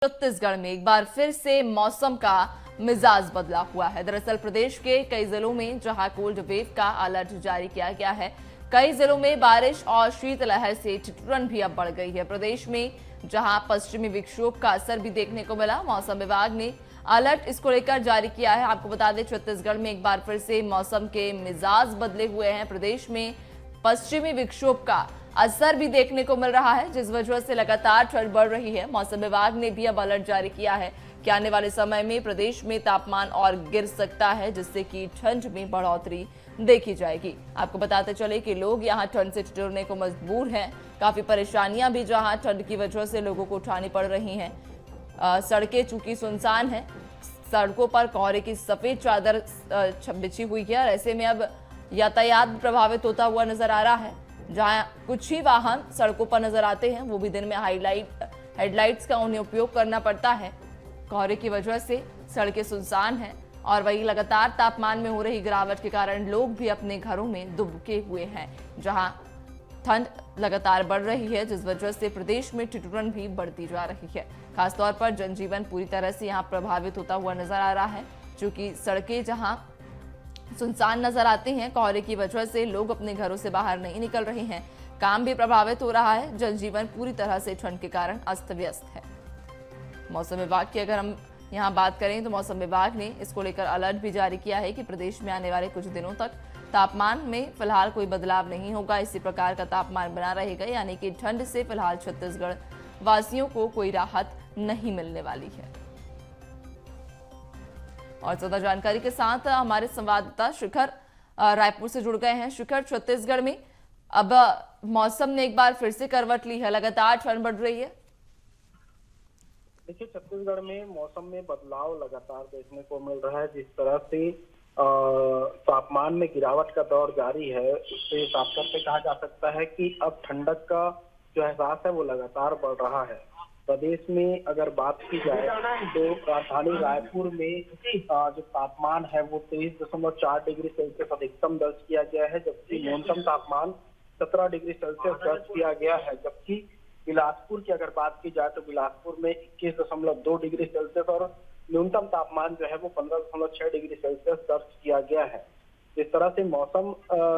छत्तीसगढ़ में एक बार फिर से मौसम का मिजाज बदला हुआ है। दरअसल प्रदेश के कई जिलों में जहां कोल्ड वेव का अलर्ट जारी किया गया है, कई जिलों में बारिश और शीतलहर से ठिठुरन भी अब बढ़ गई है। प्रदेश में जहां पश्चिमी विक्षोभ का असर भी देखने को मिला, मौसम विभाग ने अलर्ट इसको लेकर जारी किया है। आपको बता दें, छत्तीसगढ़ में एक बार फिर से मौसम के मिजाज बदले हुए हैं। प्रदेश में पश्चिमी विक्षोभ का असर भी देखने को मिल रहा है, जिस वजह से लगातार ठंड बढ़ रही है। मौसम विभाग ने भी अब अलर्ट जारी किया है कि आने वाले समय में प्रदेश में तापमान और गिर सकता है, जिससे कि ठंड में बढ़ोतरी देखी जाएगी। आपको बताते चले कि लोग यहां ठंड से ठिठुरने को मजबूर हैं। काफी परेशानियां भी जहां ठंड की वजह से लोगों को उठानी पड़ रही हैं। सड़कें चूंकि सुनसान हैं, सड़कों पर कोहरे की सफेद चादर बिछी हुई है और ऐसे में अब यातायात प्रभावित होता हुआ नजर आ रहा है। जहां कुछ ही वाहन सड़कों पर नजर आते हैं, वो भी दिन में हेडलाइट्स का उन्हें उपयोग करना पड़ता है। कोहरे की वजह से सड़कें सुनसान हैं और वही लगातार तापमान में हो रही गिरावट के कारण लोग भी अपने घरों में दुबके हुए हैं। जहां ठंड लगातार बढ़ रही है, जिस वजह से प्रदेश में ठिठुरन भी बढ़ती जा रही है। खासतौर पर जनजीवन पूरी तरह से यहाँ प्रभावित होता हुआ नजर आ रहा है, क्योंकि सड़कें जहां सुनसान नजर आती हैं, कोहरे की वजह से लोग अपने घरों से बाहर नहीं निकल रहे हैं। काम भी प्रभावित हो रहा है। जनजीवन पूरी तरह से ठंड के कारण अस्त व्यस्त है। मौसम विभाग की अगर हम यहाँ बात करें तो मौसम विभाग ने इसको लेकर अलर्ट भी जारी किया है कि प्रदेश में आने वाले कुछ दिनों तक तापमान में फिलहाल कोई बदलाव नहीं होगा। इसी प्रकार का तापमान बना रहेगा, यानी कि ठंड से फिलहाल छत्तीसगढ़ वासियों को कोई राहत नहीं मिलने वाली है। और ज्यादा जानकारी के साथ हमारे संवाददाता शिखर रायपुर से जुड़ गए हैं। शिखर, छत्तीसगढ़ में अब मौसम ने एक बार फिर से करवट ली है, लगातार ठंड बढ़ रही है। देखिए, छत्तीसगढ़ में मौसम में बदलाव लगातार देखने को मिल रहा है। जिस तरह से तापमान में गिरावट का दौर जारी है, उससे साफ तौर पे कहा जा सकता है कि अब ठंडक का जो एहसास है वो लगातार बढ़ रहा है। प्रदेश में अगर बात की जाए तो राजधानी रायपुर में जो तापमान है वो 23.4 डिग्री सेल्सियस अधिकतम दर्ज किया गया है, जबकि न्यूनतम तापमान 17 डिग्री सेल्सियस दर्ज किया गया है। जबकि बिलासपुर की अगर बात की जाए तो बिलासपुर में 21.2 डिग्री सेल्सियस और न्यूनतम तापमान जो है वो 15.6 डिग्री सेल्सियस दर्ज किया गया है। इस तरह से मौसम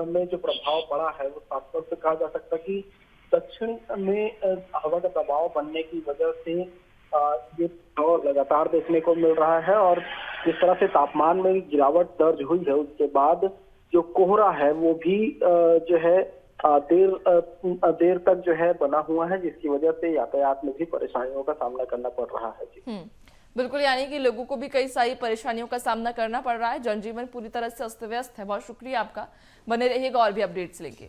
में जो प्रभाव पड़ा है वो साफ तौर से कहा जा सकता है कि दक्षिण में हवा का दबाव बनने की वजह से ये लगातार देखने को मिल रहा है। और जिस तरह से तापमान में गिरावट दर्ज हुई है, उसके बाद जो कोहरा है वो भी जो है देर तक जो है बना हुआ है, जिसकी वजह से यातायात में भी परेशानियों का सामना करना पड़ रहा है। जी बिल्कुल, यानी कि लोगों को भी कई सारी परेशानियों का सामना करना पड़ रहा है। जनजीवन पूरी तरह से अस्त व्यस्त है। बहुत शुक्रिया आपका, बने रहिएगा और भी अपडेट्स लेके।